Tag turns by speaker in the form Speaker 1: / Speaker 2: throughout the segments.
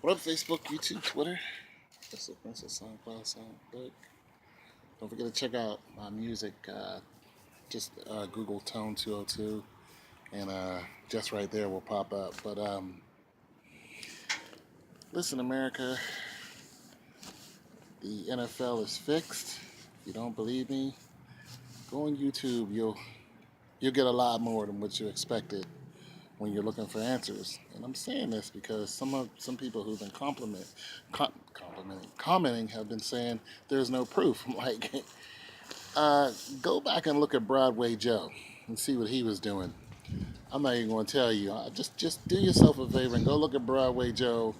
Speaker 1: What up, Facebook, YouTube, Twitter? This is Princess SoundCloud, SoundCloud. Don't forget to check out my music. Just Google Tone 202, and just right there will pop up. But listen, America, the NFL is fixed. If you don't believe me, go on YouTube. You'll get a lot more than what you expected when you're looking for answers. And I'm saying this because some people who've been commenting have been saying there's no proof. I'm like, go back and look at Broadway Joe and see what he was doing. I'm not even going to tell you. Just do yourself a favor and go look at Broadway Joe,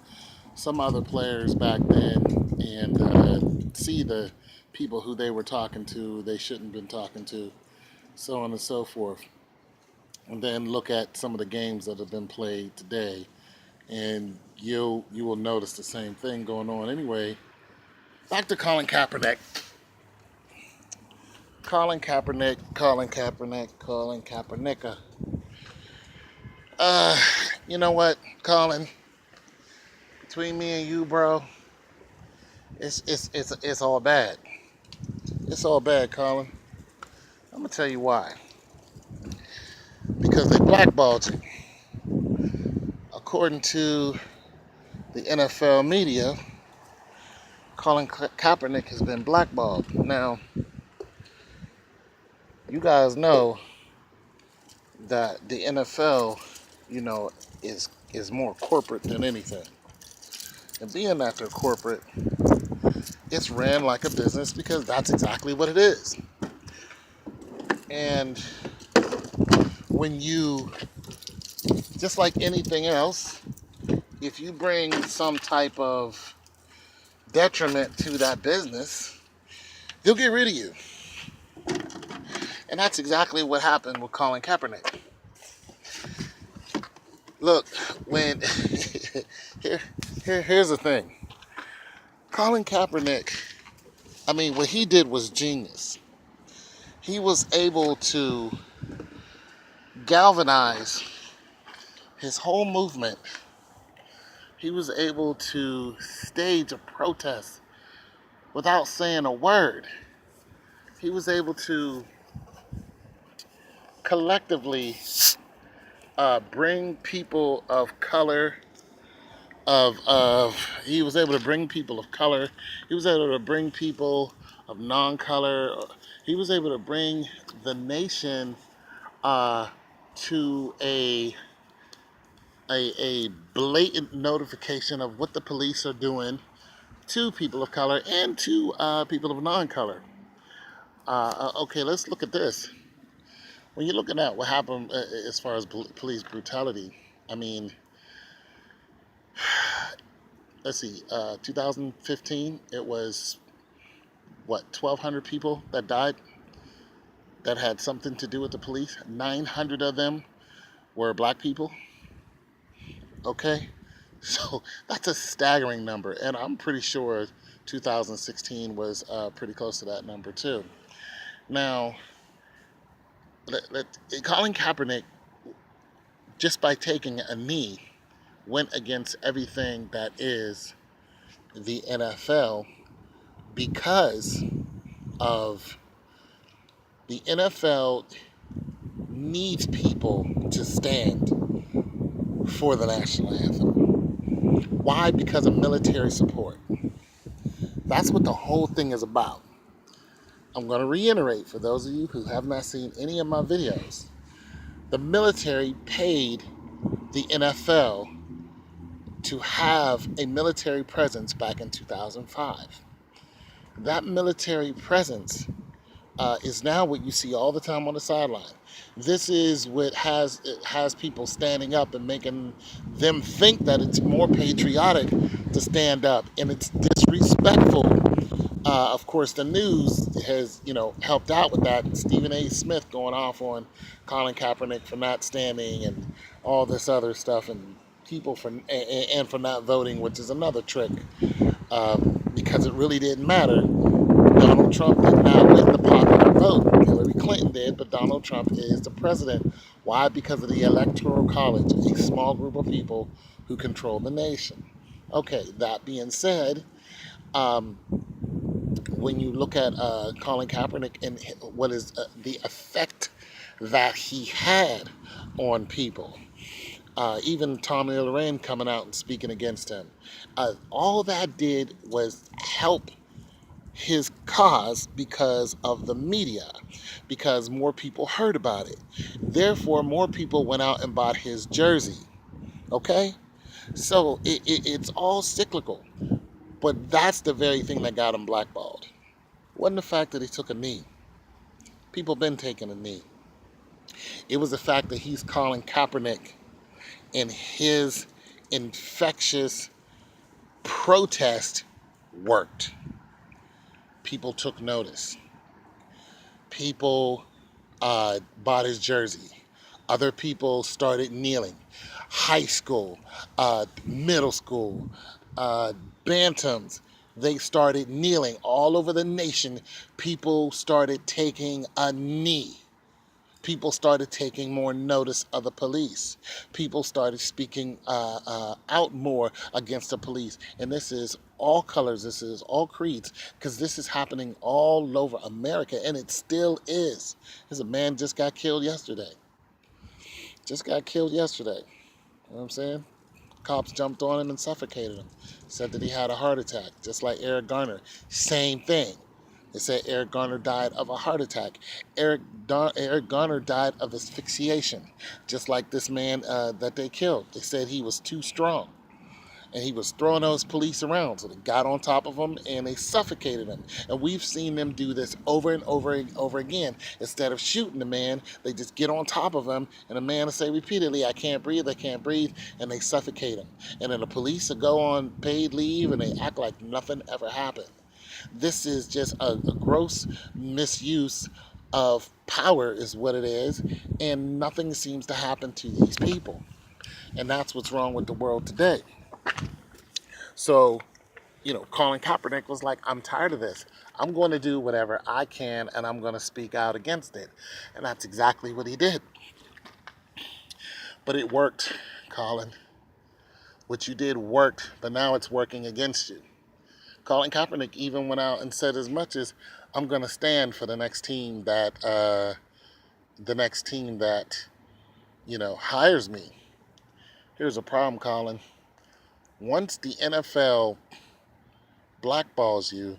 Speaker 1: some other players back then, and see the people who they were talking to, they shouldn't have been talking to, so on and so forth. And then look at some of the games that have been played today, and you will notice the same thing going on. Anyway, back to Collin Kaepernick. Collin Kaepernick. You know what, Collin? Between me and you, bro, it's all bad. It's all bad, Collin. I'm gonna tell you why. Because they blackballed you. According to the NFL media, Collin Kaepernick has been blackballed. Now, you guys know that the NFL, is more corporate than anything. And being that they're corporate, it's ran like a business because that's exactly what it is. And when you, just like anything else, if you bring some type of detriment to that business, they'll get rid of you. And that's exactly what happened with Collin Kaepernick. Look, when here's the thing. Collin Kaepernick, what he did was genius. He was able to galvanize his whole movement. He was able to stage a protest without saying a word. He was able to collectively bring people of color, he was able to bring people of color, he was able to bring people of non-color, he was able to bring the nation to a blatant notification of what the police are doing to people of color and to people of non-color. Okay, let's look at this. When you're looking at what happened as far as police brutality, let's see, 2015, it was, 1,200 people that died that had something to do with the police. 900 of them were black people. Okay? So that's a staggering number. And I'm pretty sure 2016 was pretty close to that number too. Now, Collin Kaepernick, just by taking a knee, went against everything that is the NFL because of the NFL needs people to stand for the national anthem. Why? Because of military support. That's what the whole thing is about. I'm going to reiterate for those of you who have not seen any of my videos. The military paid the NFL to have a military presence back in 2005. That military presence is now what you see all the time on the sideline. This is what has people standing up and making them think that it's more patriotic to stand up, and it's disrespectful. Of course, the news has, helped out with that. Stephen A. Smith going off on Collin Kaepernick for not standing and all this other stuff, and people for not voting, which is another trick, because it really didn't matter. Donald Trump did not win the popular vote. Hillary Clinton did, but Donald Trump is the president. Why? Because of the Electoral College, a small group of people who control the nation. Okay, that being said, um, when you look at Colin Kaepernick and what is the effect that he had on people, even Tommy Lorraine coming out and speaking against him, all that did was help his cause because of the media, because more people heard about it. Therefore, more people went out and bought his jersey. Okay? So it's all cyclical. But that's the very thing that got him blackballed. Wasn't the fact that he took a knee. People been taking a knee. It was the fact that he's Colin Kaepernick and his infectious protest worked. People took notice. People bought his jersey. Other people started kneeling. High school, middle school, bantams, they started kneeling all over the nation. People started taking a knee. People started taking more notice of the police. People started speaking out more against the police. And this is all colors, this is all creeds, because this is happening all over America, and it still is. There's a man just got killed yesterday. Just got killed yesterday. You know what I'm saying? Cops jumped on him and suffocated him. Said that he had a heart attack, just like Eric Garner. Same thing. They said Eric Garner died of a heart attack. Eric Garner died of asphyxiation, just like this man that they killed. They said he was too strong, and he was throwing those police around. So they got on top of him and they suffocated him. And we've seen them do this over and over and over again. Instead of shooting the man, they just get on top of him, and the man will say repeatedly, I can't breathe, and they suffocate him. And then the police will go on paid leave and they act like nothing ever happened. This is just a gross misuse of power is what it is, and nothing seems to happen to these people. And that's what's wrong with the world today. So, Colin Kaepernick was like, I'm tired of this. I'm going to do whatever I can, and I'm going to speak out against it. And that's exactly what he did. But it worked, Colin. What you did worked, but now it's working against you. Colin Kaepernick even went out and said as much as, I'm going to stand for the next team that hires me. Here's a problem, Colin. Once the NFL blackballs you,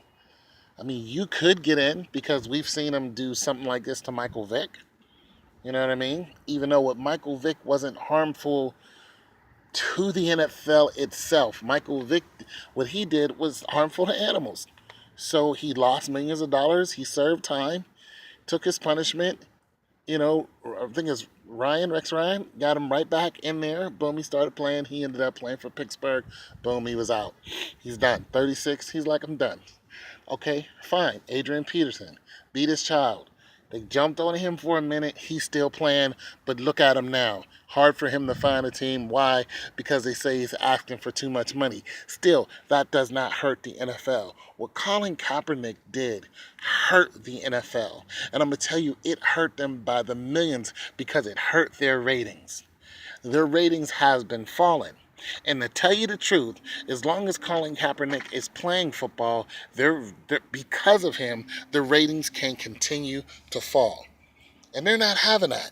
Speaker 1: I mean, you could get in because we've seen him do something like this to Michael Vick. You know what I mean? Even though what Michael Vick wasn't harmful to the NFL itself. Michael Vick, what he did was harmful to animals. So he lost millions of dollars. He served time, took his punishment. I think it's Rex Ryan, got him right back in there. Boom, he started playing. He ended up playing for Pittsburgh. Boom, he was out. He's done. 36, he's like, I'm done. Okay, fine. Adrian Peterson beat his child. They jumped on him for a minute. He's still playing, but look at him now. Hard for him to find a team. Why? Because they say he's asking for too much money. Still, that does not hurt the NFL. What Colin Kaepernick did hurt the NFL. And I'm going to tell you, it hurt them by the millions because it hurt their ratings. Their ratings has been falling. And to tell you the truth, as long as Colin Kaepernick is playing football, because of him, the ratings can continue to fall. And they're not having that.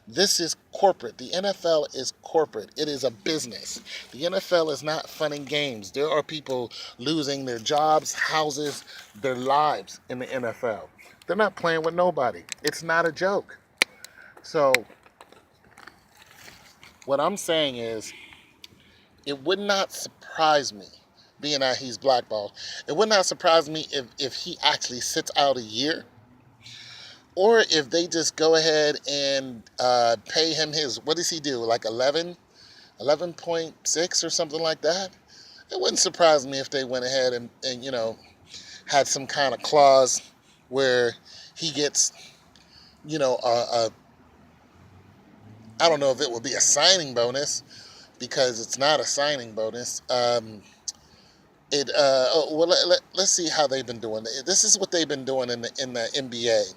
Speaker 1: This is corporate. The NFL is corporate. It is a business. The NFL is not fun and games. There are people losing their jobs, houses, their lives in the NFL. They're not playing with nobody. It's not a joke. So, what I'm saying is, it would not surprise me, being that he's blackballed, it would not surprise me if he actually sits out a year, or if they just go ahead and pay him his, what does he do, like 11.6 or something like that? It wouldn't surprise me if they went ahead and had some kind of clause where he gets, I don't know if it would be a signing bonus, because it's not a signing bonus. Let's see how they've been doing. This is what they've been doing in the NBA.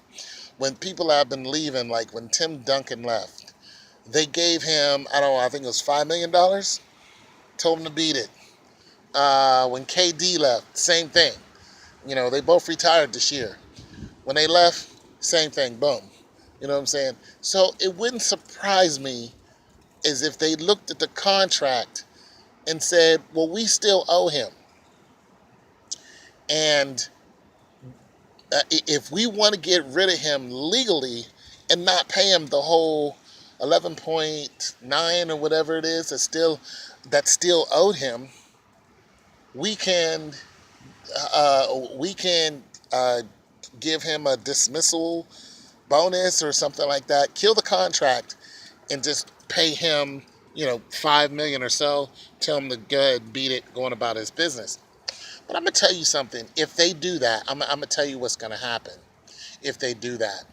Speaker 1: When people have been leaving, like when Tim Duncan left, they gave him, I don't know, I think it was $5 million, told him to beat it. When KD left, same thing. They both retired this year. When they left, same thing. Boom. You know what I'm saying? So it wouldn't surprise me as if they looked at the contract and said, well, we still owe him. And if we want to get rid of him legally and not pay him the whole 11.9 or whatever it is that's still owed him, we can give him a dismissal bonus or something like that. Kill the contract and just pay him, $5 million or so. Tell him to go ahead and beat it, going about his business. But I'm gonna tell you something. If they do that, I'm gonna tell you what's gonna happen. If they do that,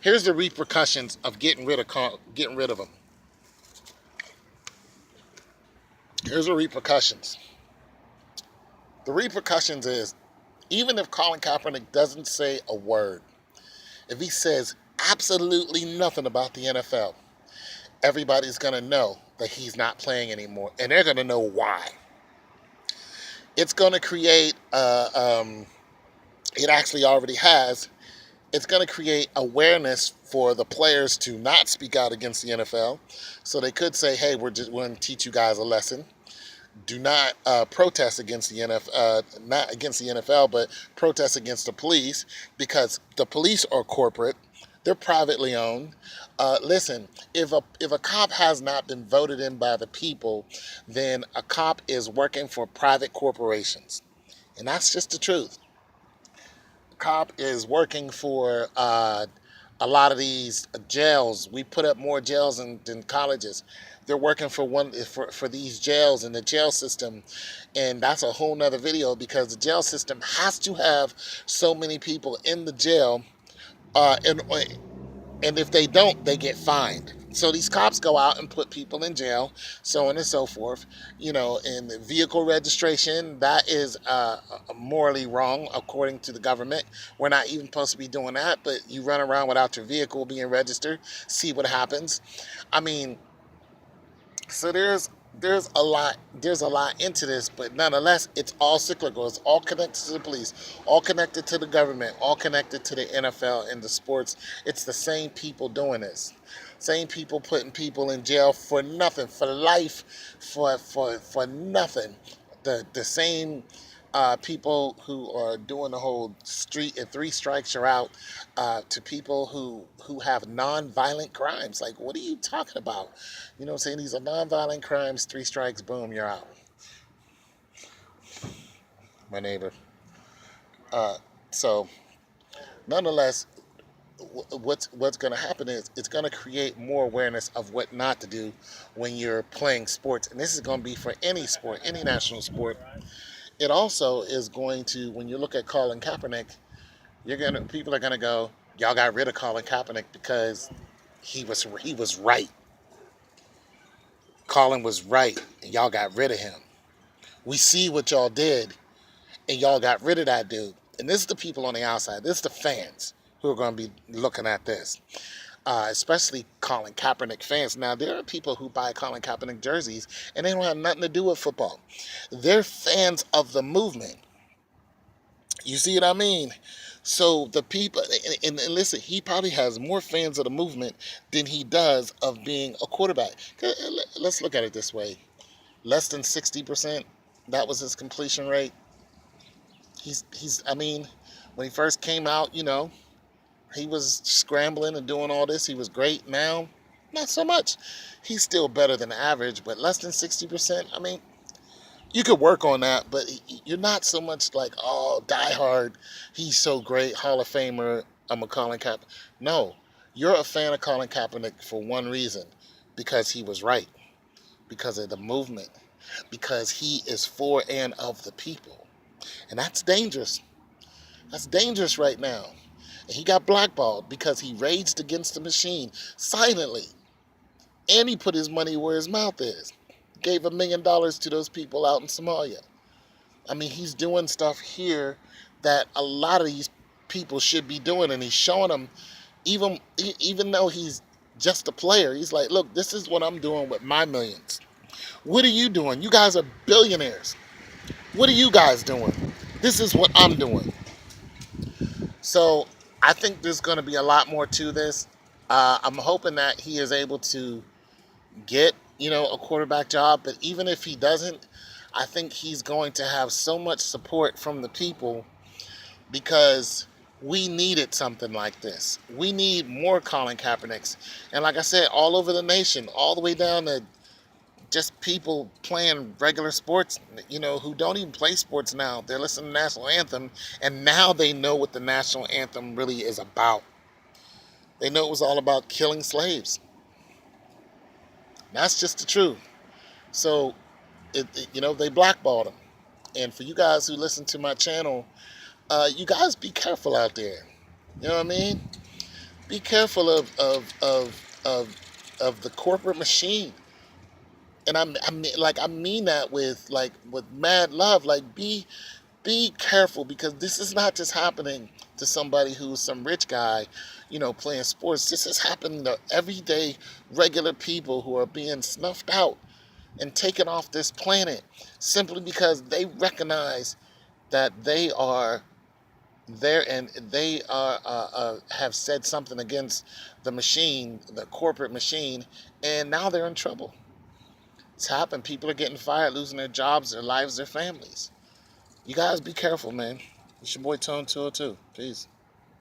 Speaker 1: here's the repercussions of getting rid of him. Here's the repercussions. The repercussions is, even if Collin Kaepernick doesn't say a word, if he says absolutely nothing about the NFL, everybody's going to know that he's not playing anymore, and they're going to know why. It's going to create, it actually already has, it's going to create awareness for the players to not speak out against the NFL. So they could say, hey, we're going to teach you guys a lesson. Do not protest against the NFL, not against the NFL, but protest against the police, because the police are corporate. They're privately owned. Listen, if a cop has not been voted in by the people, then a cop is working for private corporations. And that's just the truth. A cop is working for a lot of these jails. We put up more jails than colleges. They're working for these jails and the jail system, and that's a whole nother video, because the jail system has to have so many people in the jail, and if they don't, they get fined. So these cops go out and put people in jail, so on and so forth. And the vehicle registration, that is morally wrong according to the government. We're not even supposed to be doing that, but you run around without your vehicle being registered, see what happens. I mean, so there's a lot into this, but nonetheless, it's all cyclical. It's all connected to the police, all connected to the government, all connected to the NFL and the sports. It's the same people doing this. Same people putting people in jail for nothing, for life, for nothing. The same people who are doing the whole street and 3 strikes you're out, to people who have non-violent crimes. Like, what are you talking about? You know what I'm saying? These are non-violent crimes, 3 strikes, boom, you're out. My neighbor. So, nonetheless, what's going to happen is it's going to create more awareness of what not to do when you're playing sports. And this is going to be for any sport, any national sport. It also is going to, when you look at Colin Kaepernick, people are gonna go, y'all got rid of Colin Kaepernick because he was right. Colin was right, and y'all got rid of him. We see what y'all did, and y'all got rid of that dude. And this is the people on the outside. This is the fans who are going to be looking at this, especially Colin Kaepernick fans. Now, there are people who buy Colin Kaepernick jerseys, and they don't have nothing to do with football. They're fans of the movement. You see what I mean? So the people, and listen, he probably has more fans of the movement than he does of being a quarterback. Let's look at it this way. Less than 60%, that was his completion rate. I mean, when he first came out, he was scrambling and doing all this. He was great. Now, not so much. He's still better than average, but less than 60%. I mean, you could work on that, but you're not so much like, oh, diehard, he's so great, Hall of Famer, I'm a Colin Kaepernick. No, you're a fan of Colin Kaepernick for one reason, because he was right, because of the movement, because he is for and of the people. And that's dangerous. That's dangerous right now. And he got blackballed because he raged against the machine silently. And he put his money where his mouth is. Gave $1 million to those people out in Somalia. I mean, he's doing stuff here that a lot of these people should be doing, and he's showing them, even though he's just a player, he's like, look, this is what I'm doing with my millions. What are you doing? You guys are billionaires. What are you guys doing? This is what I'm doing. So I think there's going to be a lot more to this. I'm hoping that he is able to get, a quarterback job. But even if he doesn't, I think he's going to have so much support from the people because we needed something like this. We need more Colin Kaepernicks. And like I said, all over the nation, all the way down to just people playing regular sports, who don't even play sports now. They're listening to the national anthem, and now they know what the national anthem really is about. They know it was all about killing slaves. That's just the truth. So, they blackballed him. And for you guys who listen to my channel, you guys be careful out there. You know what I mean? Be careful of the corporate machine. And I mean that with mad love. Like, be careful, because this is not just happening to somebody who's some rich guy, playing sports. This is happening to everyday regular people who are being snuffed out and taken off this planet simply because they recognize that they are there and they have said something against the machine, the corporate machine, and now they're in trouble. It's happened. People are getting fired, losing their jobs, their lives, their families. You guys be careful, man. It's your boy Tone 202. Peace.